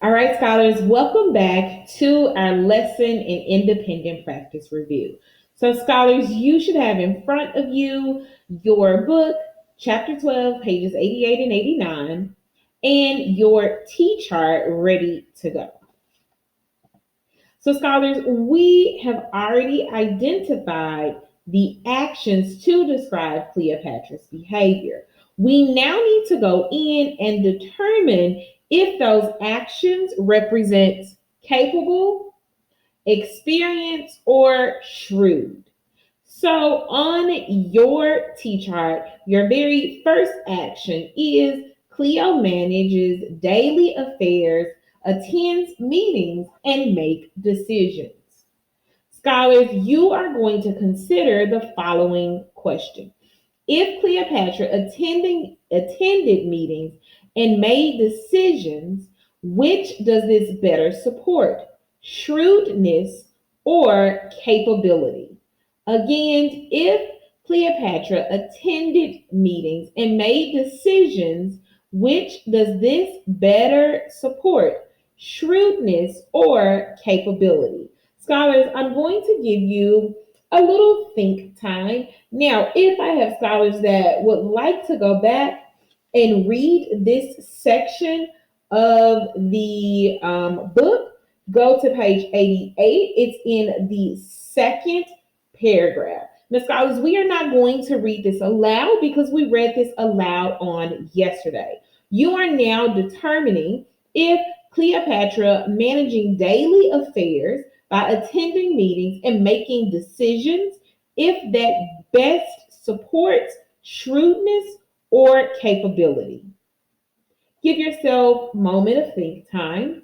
All right, scholars, welcome back to our lesson in independent practice review. So, scholars, you should have in front of you your book, chapter 12, pages 88 and 89, and your T chart ready to go. So, scholars, we have already identified the actions to describe Cleopatra's behavior. We now need to go in and determine if those actions represent capable, experienced, or shrewd. So, on your T chart, your very first action is Cleo manages daily affairs, attends meetings, and make decisions. Scholars, you are going to consider the following question. If Cleopatra attended meetings and made decisions, which does this better support? Shrewdness or capability? Again, if Cleopatra attended meetings and made decisions, which does this better support? Shrewdness or capability? Scholars, I'm going to give you a little think time. Now, if I have scholars that would like to go back and read this section of the book, go to page 88. It's in the second paragraph. Now, scholars, we are not going to read this aloud because we read this aloud on yesterday. You are now determining if Cleopatra managing daily affairs by attending meetings and making decisions, if that best supports shrewdness or capability. Give yourself a moment of think time.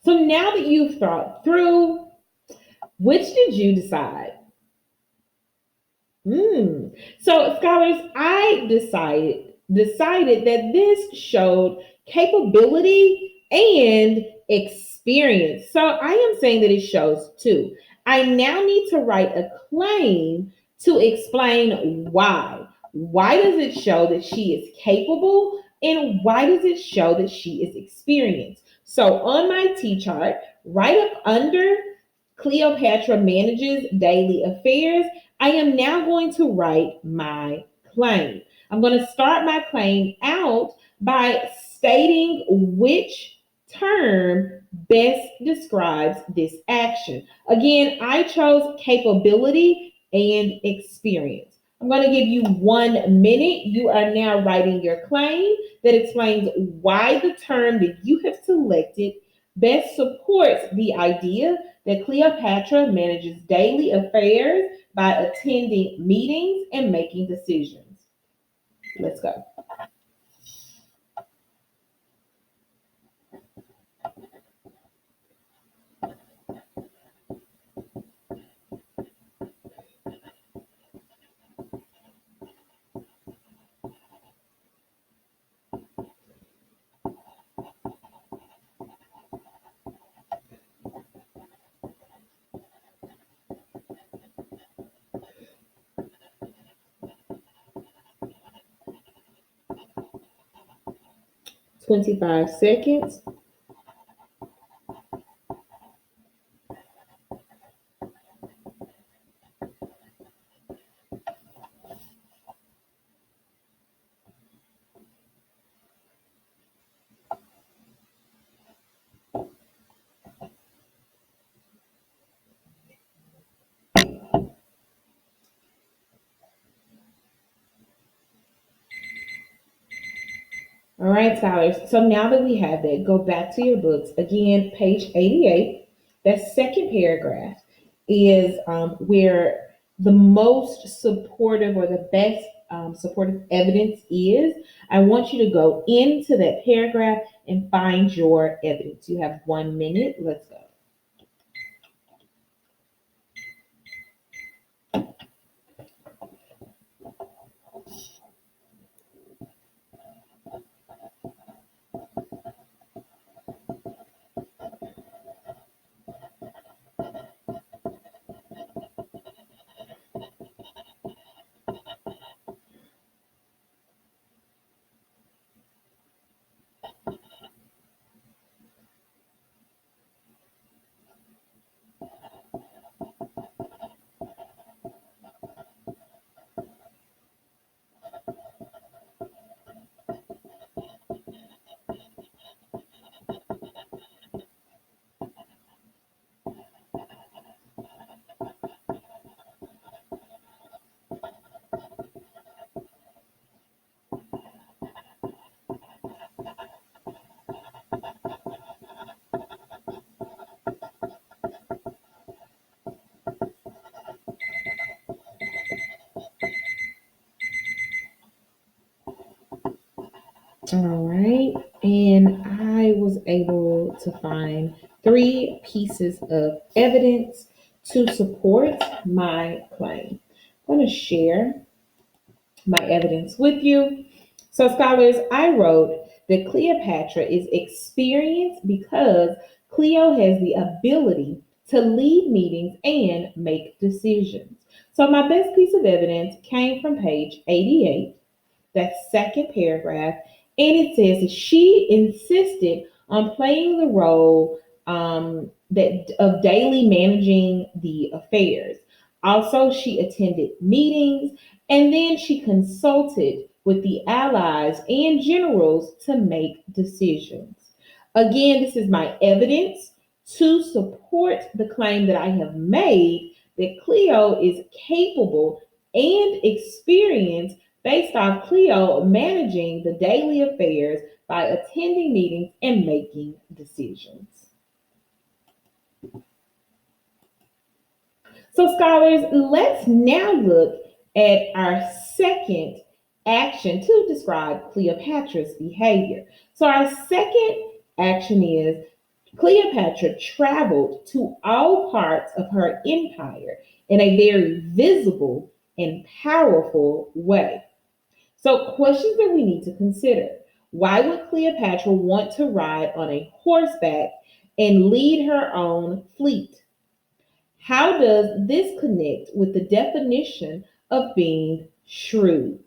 So now that you've thought through, which did you decide? So, scholars, I decided that this showed capability and experience. So, I am saying that it shows two. I now need to write a claim to explain why. Why does it show that she is capable, and why does it show that she is experienced? So, on my T chart, right up under Cleopatra manages daily affairs, I am now going to write my claim. I'm going to start my claim out by stating which term best describes this action. Again, I chose capability and experience. I'm going to give you 1 minute. You are now writing your claim that explains why the term that you have selected best supports the idea that Cleopatra manages daily affairs by attending meetings and making decisions. Let's go. 25 seconds. All right, scholars. So now that we have that, go back to your books. Again, page 88. That second paragraph is where the most supportive or the best supportive evidence is. I want you to go into that paragraph and find your evidence. You have 1 minute. Let's go. All right. And I was able to find three pieces of evidence to support my claim. I'm going to share my evidence with you. So, scholars, I wrote that Cleopatra is experienced because Cleo has the ability to lead meetings and make decisions. So, my best piece of evidence came from page 88, that second paragraph, and it says that she insisted on playing the role that of daily managing the affairs. Also, she attended meetings and then she consulted with the allies and generals to make decisions. Again, this is my evidence to support the claim that I have made that Cleo is capable and experienced based on Cleo managing the daily affairs by attending meetings and making decisions. So, scholars, let's now look at our second action to describe Cleopatra's behavior. So, our second action is Cleopatra traveled to all parts of her empire in a very visible and powerful way. So, questions that we need to consider. Why would Cleopatra want to ride on a horseback and lead her own fleet? How does this connect with the definition of being shrewd?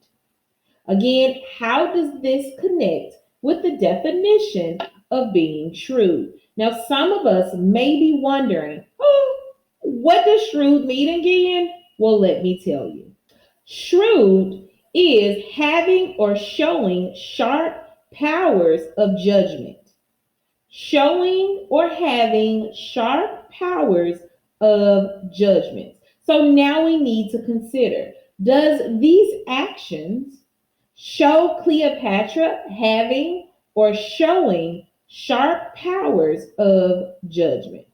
Again, how does this connect with the definition of being shrewd? Now, some of us may be wondering, oh, what does shrewd mean again? Well, let me tell you. Shrewd is having or showing sharp powers of judgment. Showing or having sharp powers of judgment. So now we need to consider, does these actions show Cleopatra having or showing sharp powers of judgment?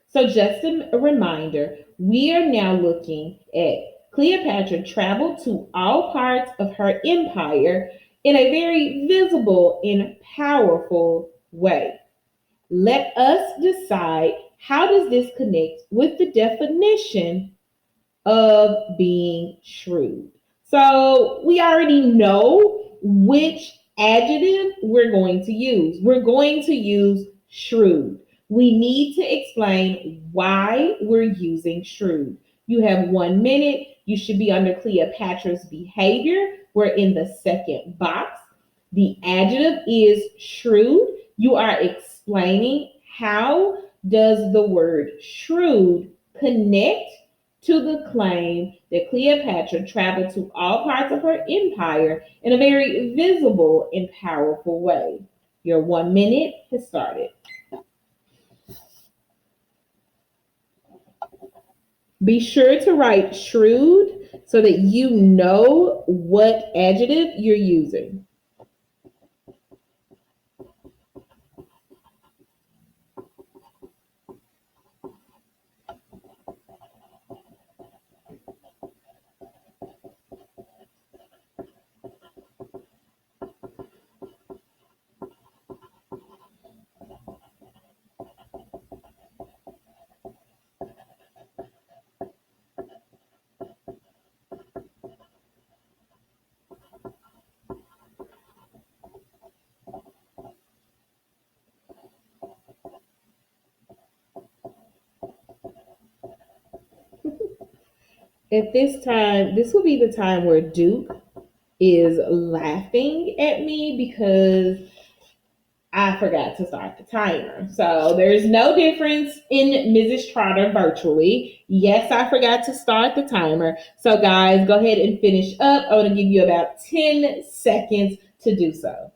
So, just a reminder, we are now looking at Cleopatra traveled to all parts of her empire in a very visible and powerful way. Let us decide, how does this connect with the definition of being shrewd? So we already know which adjective we're going to use. We're going to use shrewd. We need to explain why we're using shrewd. You have 1 minute. You should be under Cleopatra's behavior. We're in the second box. The adjective is shrewd. You are explaining, how does the word shrewd connect to the claim that Cleopatra traveled to all parts of her empire in a very visible and powerful way. Your 1 minute has started. Be sure to write shrewd so that you know what adjective you're using. At this time, this will be the time where Duke is laughing at me because I forgot to start the timer. So there's no difference in Mrs. Trotter virtually. Yes, I forgot to start the timer. So guys, go ahead and finish up. I want to give you about 10 seconds to do so.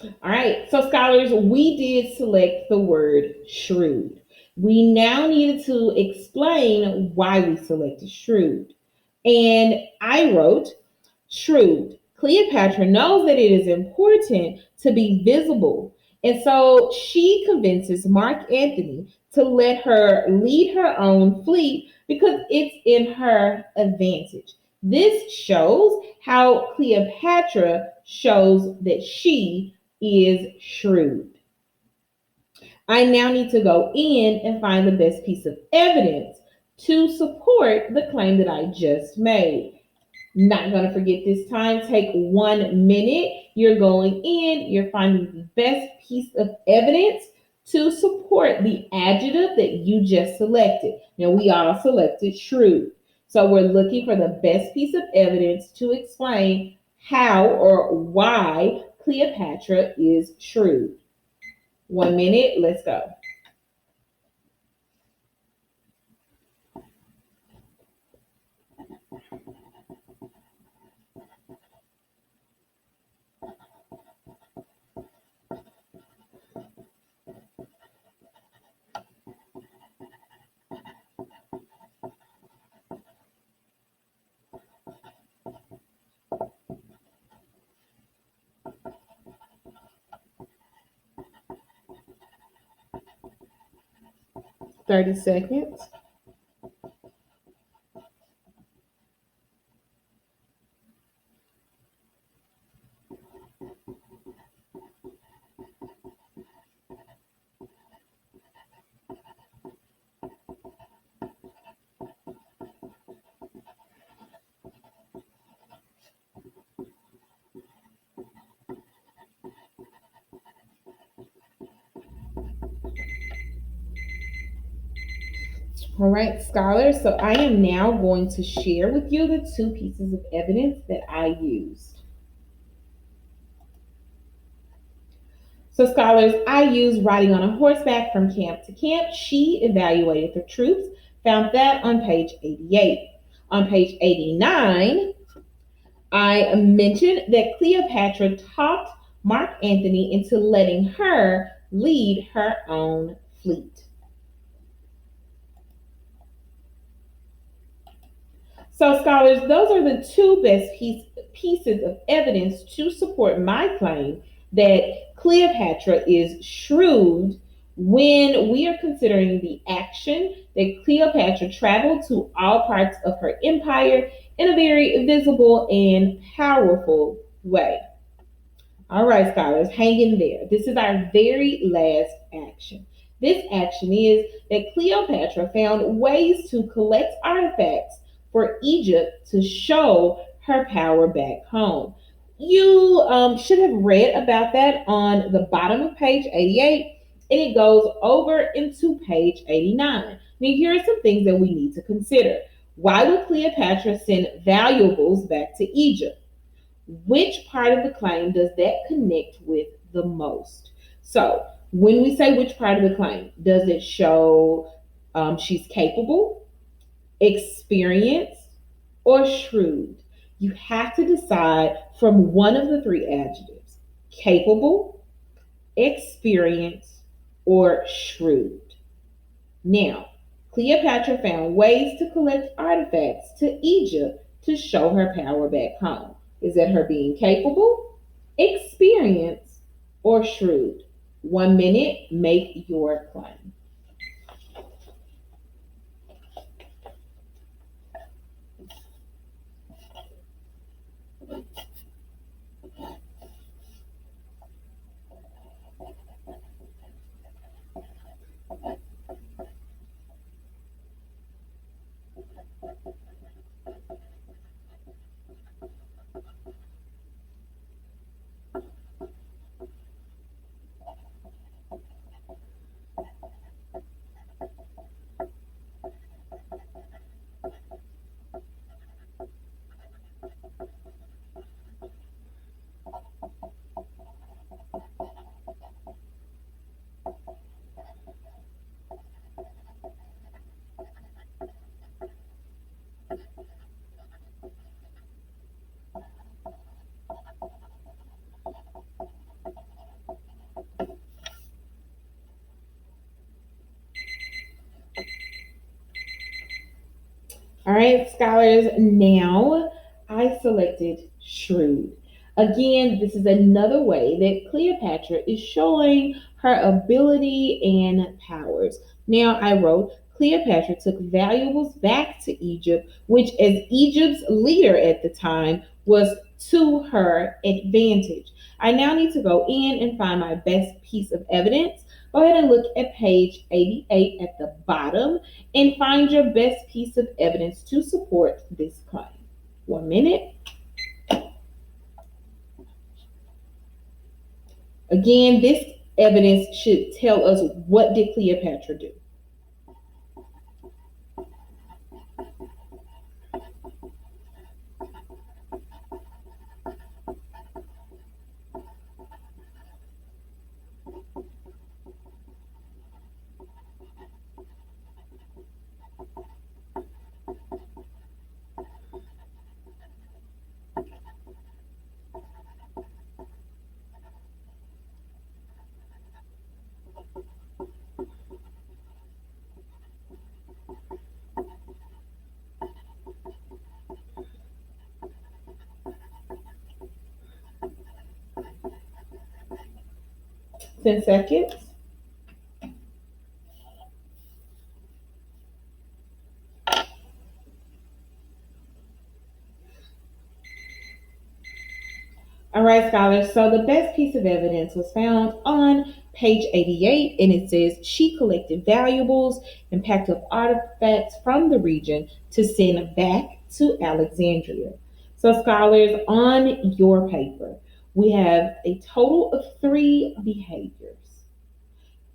All right, so scholars, we did select the word shrewd. We now needed to explain why we selected shrewd. And I wrote, shrewd. Cleopatra knows that it is important to be visible And so she convinces Mark Anthony to let her lead her own fleet because it's in her advantage. This shows how Cleopatra shows that she is shrewd. I now need to go in and find the best piece of evidence to support the claim that I just made. Not going to forget this time. Take 1 minute. You're going in, you're finding the best piece of evidence to support the adjective that you just selected. Now, we all selected shrewd. So, we're looking for the best piece of evidence to explain how or why Cleopatra is shrewd. 1 minute, let's go. 30 seconds. All right, scholars. So I am now going to share with you the two pieces of evidence that I used. So, scholars, I used riding on a horseback from camp to camp. She evaluated the troops, found that on page 88. On page 89, I mentioned that Cleopatra talked Mark Antony into letting her lead her own fleet. So, scholars, those are the two best pieces of evidence to support my claim that Cleopatra is shrewd when we are considering the action that Cleopatra traveled to all parts of her empire in a very visible and powerful way. All right, scholars, hang in there. This is our very last action. This action is that Cleopatra found ways to collect artifacts for Egypt to show her power back home. You should have read about that on the bottom of page 88, and it goes over into page 89. Now, here are some things that we need to consider. Why would Cleopatra send valuables back to Egypt? Which part of the claim does that connect with the most? So, when we say which part of the claim, does it show she's capable, experienced, or shrewd? You have to decide from one of the three adjectives: capable, experienced, or shrewd. Now, Cleopatra found ways to collect artifacts to Egypt to show her power back home. Is that her being capable, experienced, or shrewd? 1 minute, make your claim. All right, scholars, now I selected shrewd. Again, this is another way that Cleopatra is showing her ability and powers. Now, I wrote Cleopatra took valuables back to Egypt, which, as Egypt's leader at the time, was to her advantage. I now need to go in and find my best piece of evidence. Go ahead and look at page 88 at the bottom and find your best piece of evidence to support this claim. 1 minute. Again, this evidence should tell us what did Cleopatra do. 10 seconds. All right, scholars. So the best piece of evidence was found on page 88, and it says she collected valuables and packed up artifacts from the region to send back to Alexandria. So, scholars, on your paper, we have a total of three behaviors.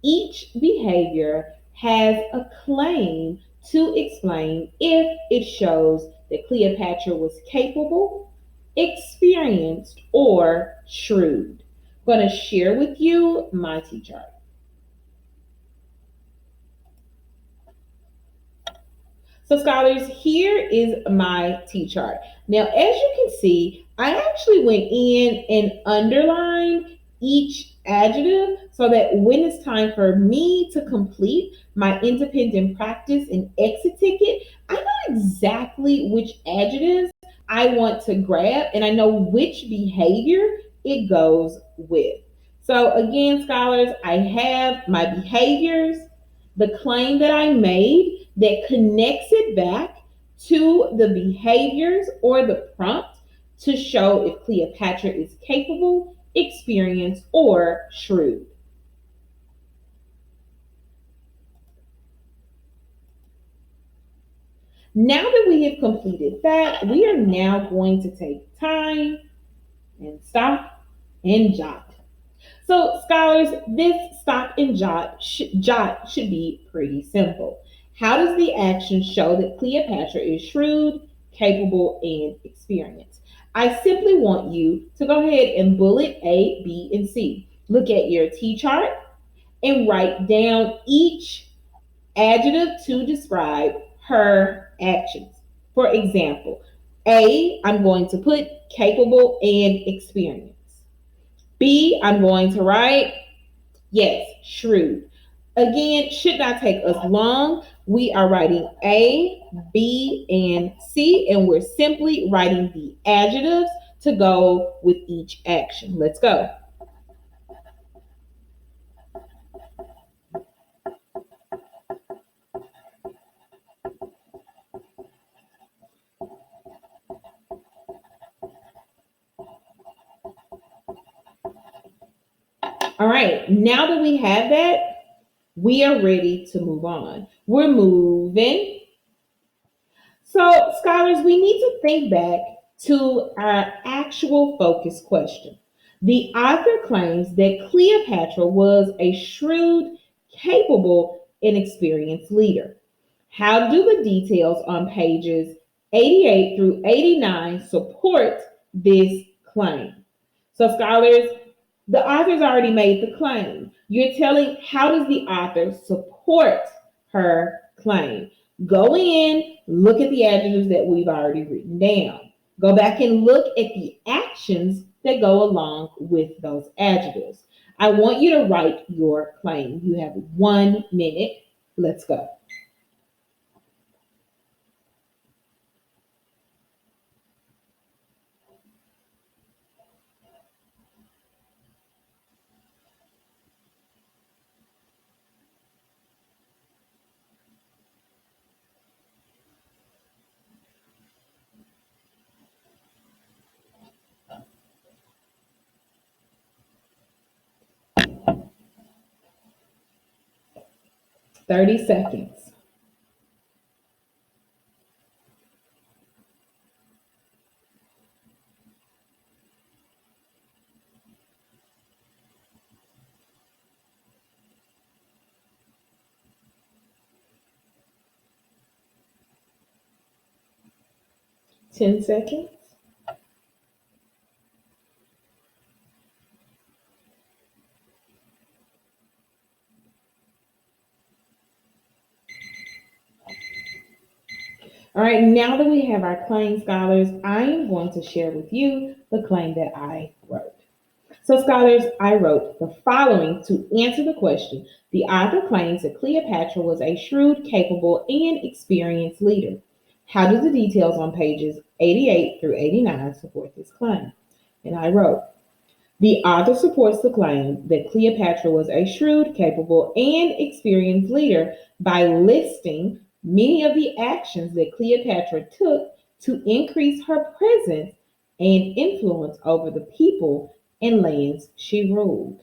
Each behavior has a claim to explain if it shows that Cleopatra was capable, experienced, or shrewd. I'm going to share with you my T chart. So, scholars, here is my T chart. Now, as you can see, I actually went in and underlined each adjective so that when it's time for me to complete my independent practice and exit ticket, I know exactly which adjectives I want to grab and I know which behavior it goes with. So, again, scholars, I have my behaviors, the claim that I made that connects it back to the behaviors or the prompt to show if Cleopatra is capable, experienced, or shrewd. Now that we have completed that, we are now going to take time and stop and jot. So, scholars, this stop and jot should be pretty simple. How does the action show that Cleopatra is shrewd, capable, and experienced? I simply want you to go ahead and bullet A, B, and C. Look at your T chart and write down each adjective to describe her actions. For example, A, I'm going to put capable and experienced. B, I'm going to write, yes, shrewd. Again, should not take us long. We are writing A, B, and C, and we're simply writing the adjectives to go with each action. Let's go. All right, now that we have that, we are ready to move on. We're moving. So, scholars, we need to think back to our actual focus question. The author claims that Cleopatra was a shrewd, capable, and experienced leader. How do the details on pages 88 through 89 support this claim? So, scholars, the author's already made the claim. You're telling how does the author support her claim? Go in, look at the adjectives that we've already written down. Go back and look at the actions that go along with those adjectives. I want you to write your claim. You have 1 minute. Let's go. 30 seconds. 10 seconds. All right, now that we have our claim, scholars, I am going to share with you the claim that I wrote. So, scholars, I wrote the following to answer the question. The author claims that Cleopatra was a shrewd, capable, and experienced leader. How do the details on pages 88 through 89 support this claim? And I wrote, the author supports the claim that Cleopatra was a shrewd, capable, and experienced leader by listing many of the actions that Cleopatra took to increase her presence and influence over the people and lands she ruled.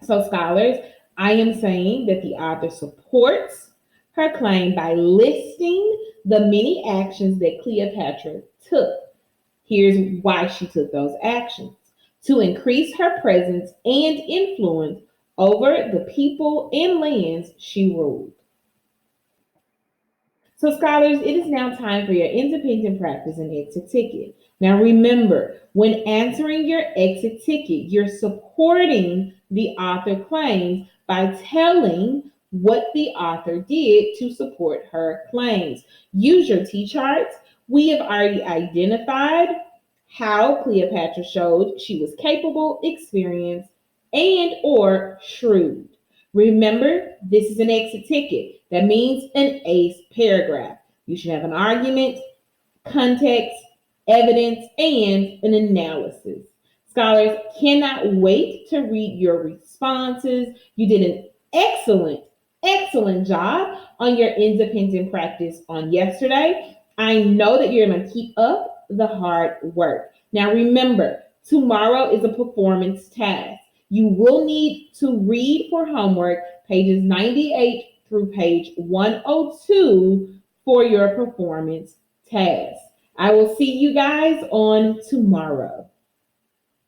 So, scholars, I am saying that the author supports her claim by listing the many actions that Cleopatra took. Here's why she took those actions: to increase her presence and influence over the people and lands she ruled. So, scholars, it is now time for your independent practice and exit ticket. Now, remember, when answering your exit ticket, you're supporting the author claims by telling what the author did to support her claims. Use your T charts. We have already identified how Cleopatra showed she was capable, experienced, and or shrewd. Remember, this is an exit ticket. That means an ace paragraph. You should have an argument, context, evidence, and an analysis. Scholars cannot wait to read your responses. You did an excellent job on your independent practice on yesterday. I know that you're going to keep up the hard work. Now, remember, tomorrow is a performance task. You will need to read for homework pages 98 through page 102 for your performance task. I will see you guys on tomorrow.